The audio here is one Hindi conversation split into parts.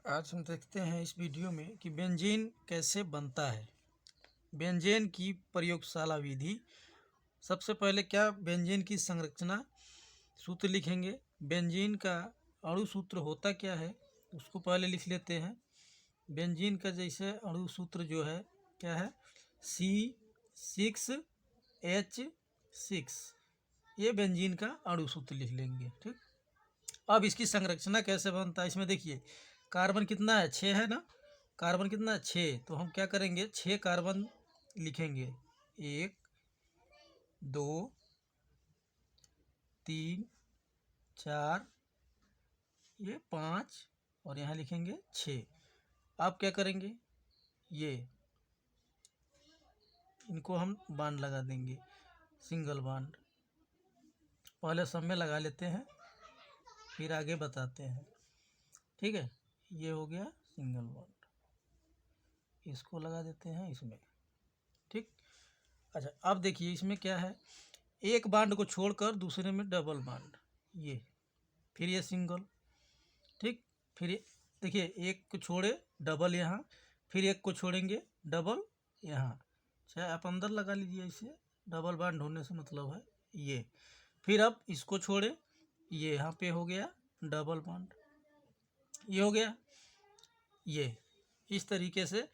आज हम देखते हैं इस वीडियो में कि बेंजीन कैसे बनता है। बेंजीन की प्रयोगशाला विधि। सबसे पहले क्या बेंजीन की संरचना सूत्र लिखेंगे। बेंजीन का अणु सूत्र होता क्या है उसको पहले लिख लेते हैं। बेंजीन का जैसे अणु सूत्र जो है क्या है, C6H6। ये बेंजीन का अणु सूत्र लिख लेंगे। ठीक, अब इसकी संरचना कैसे बनता है इसमें देखिए, कार्बन कितना है, 6 है ना। कार्बन कितना है, 6। तो हम क्या करेंगे, 6 कार्बन लिखेंगे। 1 2 3 4 ये 5 और यहाँ लिखेंगे 6। अब क्या करेंगे, ये इनको हम बांड लगा देंगे, सिंगल बांड। पहले सब में लगा लेते हैं फिर आगे बताते हैं। ठीक है, ये हो गया सिंगल बॉन्ड, इसको लगा देते हैं इसमें। ठीक, अच्छा अब देखिए इसमें क्या है, एक बांड को छोड़कर दूसरे में डबल बांड, ये फिर ये सिंगल। ठीक, फिर देखिए एक को छोड़े डबल यहाँ, फिर एक को छोड़ेंगे डबल यहाँ, चाहे आप अंदर लगा लीजिए इसे, डबल बांड होने से मतलब है ये। फिर अब इसको छोड़े, ये यहाँ पे हो गया डबल बांड, ये हो गया ये। इस तरीके से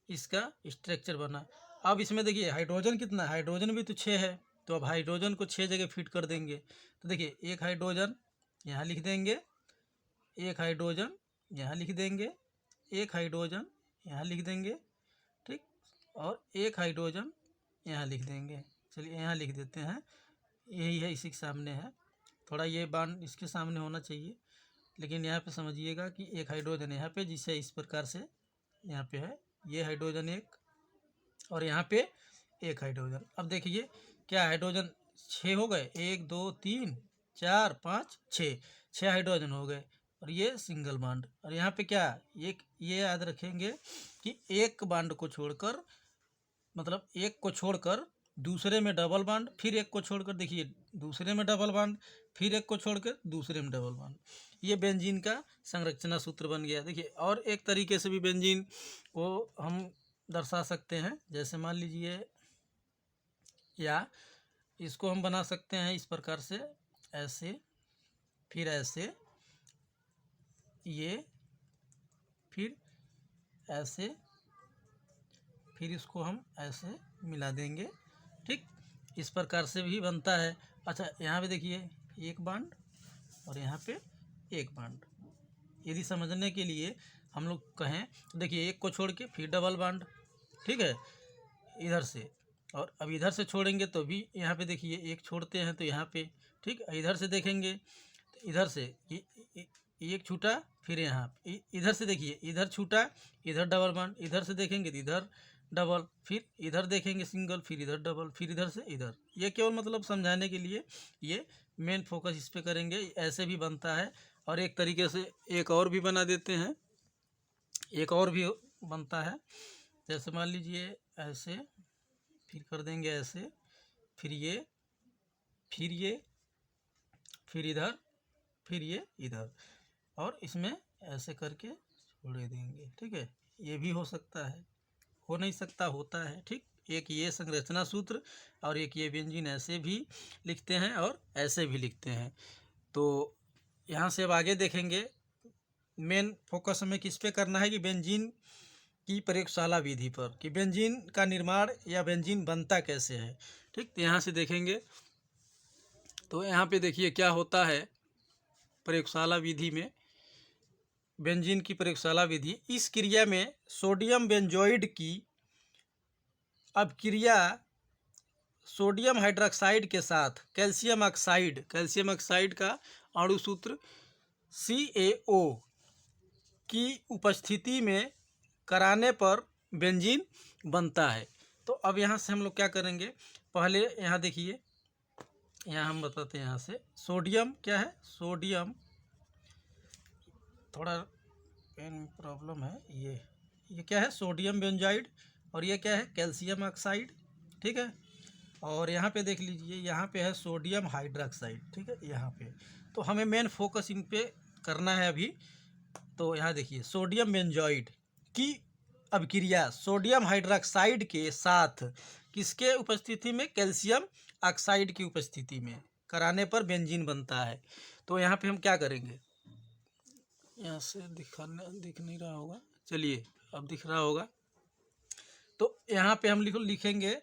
इसका स्ट्रक्चर बना। अब इसमें देखिए हाइड्रोजन कितना है, हाइड्रोजन भी तो 6 है। तो अब हाइड्रोजन को 6 जगह फिट कर देंगे। तो देखिए एक हाइड्रोजन यहाँ लिख देंगे, एक हाइड्रोजन यहाँ लिख देंगे, एक हाइड्रोजन यहाँ लिख देंगे। ठीक, और एक हाइड्रोजन यहाँ लिख देंगे। चलिए यहाँ लिख देते हैं, यही है, इसी के सामने है। थोड़ा ये बांड इसके सामने होना चाहिए, लेकिन यहाँ पे समझिएगा कि एक हाइड्रोजन यहाँ पे, जिसे इस प्रकार से यहाँ पे है, ये हाइड्रोजन एक और यहाँ पे एक हाइड्रोजन। अब देखिए क्या हाइड्रोजन 6 हो गए, 1 2 3 4 5 6, 6 हाइड्रोजन हो गए। और ये सिंगल बांड, और यहाँ पे क्या, ये याद रखेंगे कि एक बांड को छोड़कर, मतलब एक को छोड़कर दूसरे में डबल बांड, फिर एक को छोड़कर देखिए दूसरे में डबल बांड, फिर एक को छोड़कर दूसरे में डबल बांड। ये बेंजीन का संरचना सूत्र बन गया। देखिए और एक तरीके से भी बेंजीन को हम दर्शा सकते हैं, जैसे मान लीजिए, या इसको हम बना सकते हैं इस प्रकार से, ऐसे फिर ऐसे, ये फिर ऐसे, फिर इसको हम ऐसे मिला देंगे। ठीक, इस प्रकार से भी बनता है। अच्छा यहाँ पे देखिए एक बांड और यहाँ पे एक बांड। यदि समझने के लिए हम लोग कहें तो देखिए एक को छोड़ के फिर डबल बांड, ठीक है, इधर से, और अब इधर से छोड़ेंगे तो भी यहाँ पे देखिए एक छोड़ते हैं तो यहाँ पे, ठीक, इधर से देखेंगे तो इधर से एक छूटा, फिर यहाँ इधर से देखिए इधर छूटा, इधर डबल बांड, इधर से देखेंगे तो इधर डबल, फिर इधर देखेंगे सिंगल, फिर इधर डबल, फिर इधर से इधर। ये केवल मतलब समझाने के लिए, ये मेन फोकस इस पे करेंगे। ऐसे भी बनता है, और एक तरीके से एक और भी बना देते हैं, एक और भी बनता है। जैसे मान लीजिए ऐसे, फिर कर देंगे ऐसे, फिर ये, फिर ये, फिर इधर, फिर ये इधर, और इसमें ऐसे करके छोड़ देंगे। ठीक है, ये भी हो सकता है, हो नहीं सकता, होता है। ठीक, एक ये संरचना सूत्र और एक ये बेंजीन ऐसे भी लिखते हैं और ऐसे भी लिखते हैं। तो यहाँ से अब आगे देखेंगे, मेन फोकस हमें किस पे करना है कि बेंजीन की प्रयोगशाला विधि पर, कि बेंजीन का निर्माण या बेंजीन बनता कैसे है। ठीक, तो यहाँ से देखेंगे तो यहाँ पे देखिए क्या होता है प्रयोगशाला विधि में, बेंजीन की प्रयोगशाला विधि। इस क्रिया में सोडियम बेंजोइड की अपक्रिया सोडियम हाइड्रोक्साइड के साथ कैल्शियम ऑक्साइड का अणु सूत्र CaO की उपस्थिति में कराने पर बेंजीन बनता है। तो अब यहाँ से हम लोग क्या करेंगे, पहले यहाँ देखिए, यहाँ हम बताते हैं, यहाँ से सोडियम क्या है, सोडियम, थोड़ा पेन में प्रॉब्लम है, ये क्या है, सोडियम बेंजाइड, और ये क्या है, कैल्शियम ऑक्साइड। ठीक है, और यहाँ पे देख लीजिए, यहाँ पे है सोडियम हाइड्रोक्साइड। ठीक है, यहाँ पे तो हमें मेन फोकस इन पे करना है अभी, तो यहाँ देखिए सोडियम बेंजोइड की अभिक्रिया सोडियम हाइड्रोक्साइड के साथ किसके उपस्थिति में, कैल्शियम ऑक्साइड की उपस्थिति में कराने पर बेंजीन बनता है। तो यहाँ पे हम क्या करेंगे, यहाँ से दिख नहीं रहा होगा, चलिए अब दिख रहा होगा। तो यहाँ पे हम लिखेंगे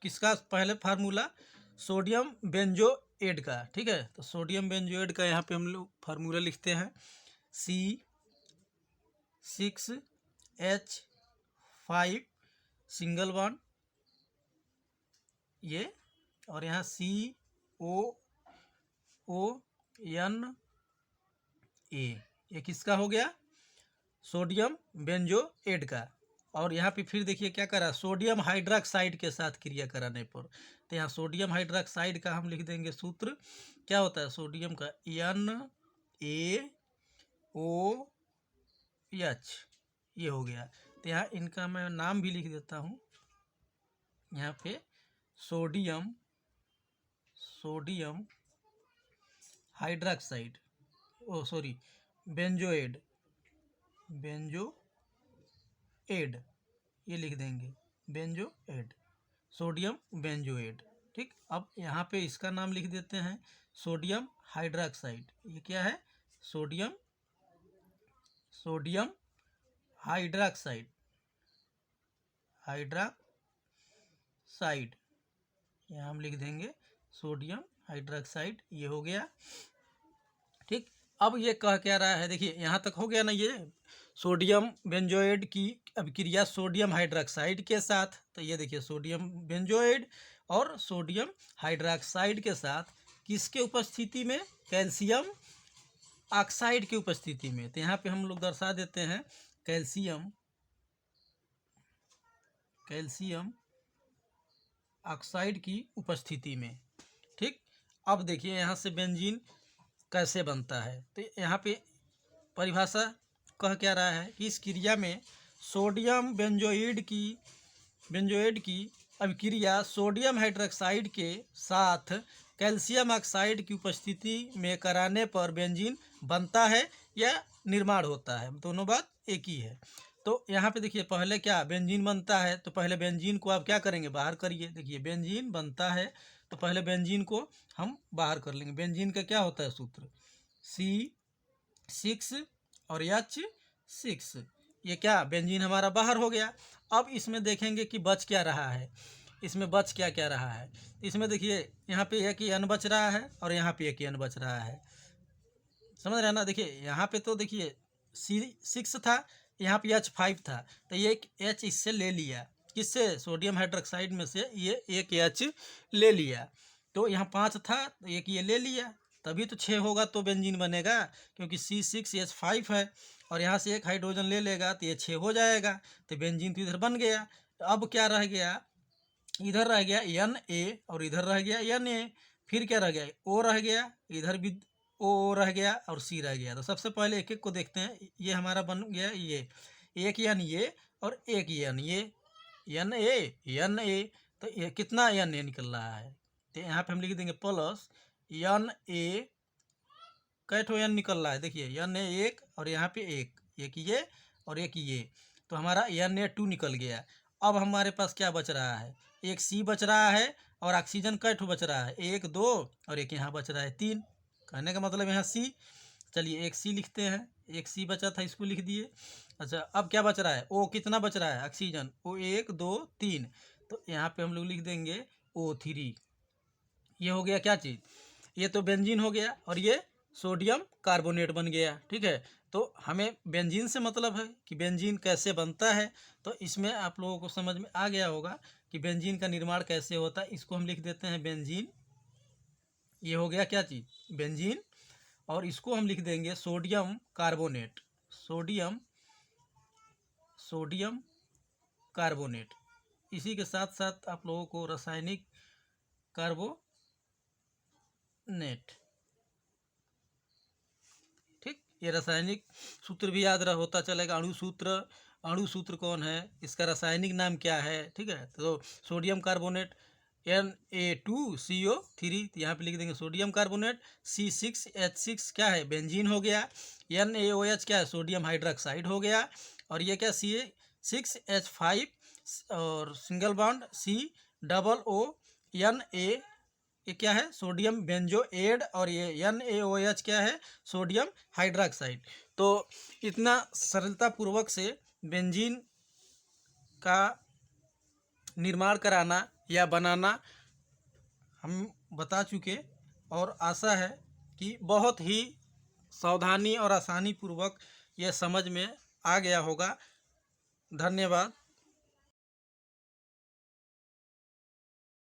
किसका पहले फार्मूला, सोडियम बेंजोएड का, ठीक है। तो सोडियम बेंजोएड का यहाँ पे हम लोग फार्मूला लिखते हैं C6H5 सिंगल बॉन्ड ये, और यहाँ COONA, ये किसका हो गया, सोडियम बेंजोएड का। और यहाँ पे फिर देखिए क्या करा, सोडियम हाइड्रोक्साइड के साथ क्रिया कराने पर, तो यहाँ सोडियम हाइड्रोक्साइड का हम लिख देंगे सूत्र क्या होता है, सोडियम का NaOH, ये हो गया। तो यहाँ इनका मैं नाम भी लिख देता हूँ यहाँ पे, सोडियम हाइड्रोक्साइड, बेंजोएड ये लिख देंगे, बेंजोएड, सोडियम बेंजोएड, ठीक। अब यहाँ पे इसका नाम लिख देते हैं सोडियम हाइड्रोक्साइड, ये क्या है, सोडियम हाइड्रोक्साइड, यहाँ हम लिख देंगे सोडियम हाइड्रोक्साइड, ये हो गया, ठीक। अब ये कह क्या रहा है, देखिए यहाँ तक हो गया ना, ये सोडियम बेंजोएड की अभिक्रिया सोडियम हाइड्रोक्साइड के साथ, तो ये देखिए सोडियम बेंजोएड और सोडियम हाइड्रोक्साइड के साथ किसके उपस्थिति में, कैल्शियम ऑक्साइड की उपस्थिति में। तो यहाँ पे हम लोग दर्शा देते हैं कैल्शियम ऑक्साइड की उपस्थिति में, ठीक। अब देखिए यहाँ से बेंजीन कैसे बनता है, तो यहाँ पे परिभाषा कह क्या रहा है कि इस क्रिया में सोडियम बेंजोइड की अभिक्रिया सोडियम हाइड्रोक्साइड के साथ कैल्शियम ऑक्साइड की उपस्थिति में कराने पर बेंजीन बनता है या निर्माण होता है, दोनों बात एक ही है। तो यहाँ पे देखिए पहले क्या बेंजीन बनता है, तो पहले बेंजीन को आप क्या करेंगे, बाहर करिए। देखिए बेंजीन बनता है तो पहले बेंजीन को हम बाहर कर लेंगे। बेंजीन का क्या होता है सूत्र, C6 और H6, ये क्या बेंजीन हमारा बाहर हो गया। अब इसमें देखेंगे कि बच क्या रहा है, इसमें बच क्या क्या रहा है। इसमें देखिए यहाँ पे एक N बच रहा है और यहाँ पे एक N बच रहा है, समझ रहे हैं ना। देखिए यहाँ पे तो देखिए C6 था, यहाँ पे H5 था, तो ये एक H इससे ले लिया, किससे, सोडियम हाइड्रोक्साइड में से ये एक H ले लिया। तो यहाँ 5 था तो एक ये ले लिया, तभी तो 6 होगा तो बेंजीन बनेगा, क्योंकि C6H5 है और यहाँ से एक हाइड्रोजन ले लेगा तो ये 6 हो जाएगा, तो बेंजीन तो इधर बन गया। अब क्या रह गया, इधर रह गया Na और इधर रह गया Na, फिर क्या रह गया, O रह गया, इधर भी O रह गया और C रह गया। तो सबसे पहले एक एक को देखते हैं, ये हमारा बन गया ये एक N ये और एक N ये, Na, तो ये कितना Na निकल रहा है, तो यहाँ पे हम लिख देंगे प्लस Na, कैठो N निकल रहा है, देखिए Na एक और यहाँ पे एक ये और एक ये, तो हमारा Na2 निकल गया। अब हमारे पास क्या बच रहा है, एक C बच रहा है और ऑक्सीजन कैठो बच रहा है, 1 2 और एक यहाँ बच रहा है 3, कहने का मतलब यहाँ C। चलिए एक C लिखते हैं, एक C बचा था इसको लिख दिए। अच्छा अब क्या बच रहा है, O कितना बच रहा है, ऑक्सीजन O 1 2 3, तो यहाँ पे हम लोग लिख देंगे O3। ये हो गया क्या चीज़, ये तो बेंजीन हो गया और ये सोडियम कार्बोनेट बन गया, ठीक है। तो हमें बेंजीन से मतलब है कि बेंजीन कैसे बनता है, तो इसमें आप लोगों को समझ में आ गया होगा कि बेंजीन का निर्माण कैसे होता है। इसको हम लिख देते हैं बेंजीन, ये हो गया क्या चीज़, बेंजीन, और इसको हम लिख देंगे सोडियम कार्बोनेट, सोडियम कार्बोनेट। इसी के साथ साथ आप लोगों को रासायनिक कार्बोनेट, ठीक, ये रासायनिक सूत्र भी याद होता चलेगा। अणु सूत्र कौन है, इसका रासायनिक नाम क्या है, ठीक है। तो सोडियम कार्बोनेट Na2CO3, तो यहाँ पे लिख देंगे सोडियम कार्बोनेट। C6H6 क्या है, बेंजीन हो गया। NaOH क्या है, सोडियम हाइड्रोक्साइड हो गया। और ये क्या, C6H5 और सिंगल बॉन्ड COO Na, ये क्या है, सोडियम बेंजोएड। और ये NaOH क्या है, सोडियम हाइड्रोक्साइड। तो इतना सरलता पूर्वक से बेंजीन का निर्माण कराना या बनाना हम बता चुके, और आशा है कि बहुत ही सावधानी और आसानी पूर्वक यह समझ में आ गया होगा। धन्यवाद।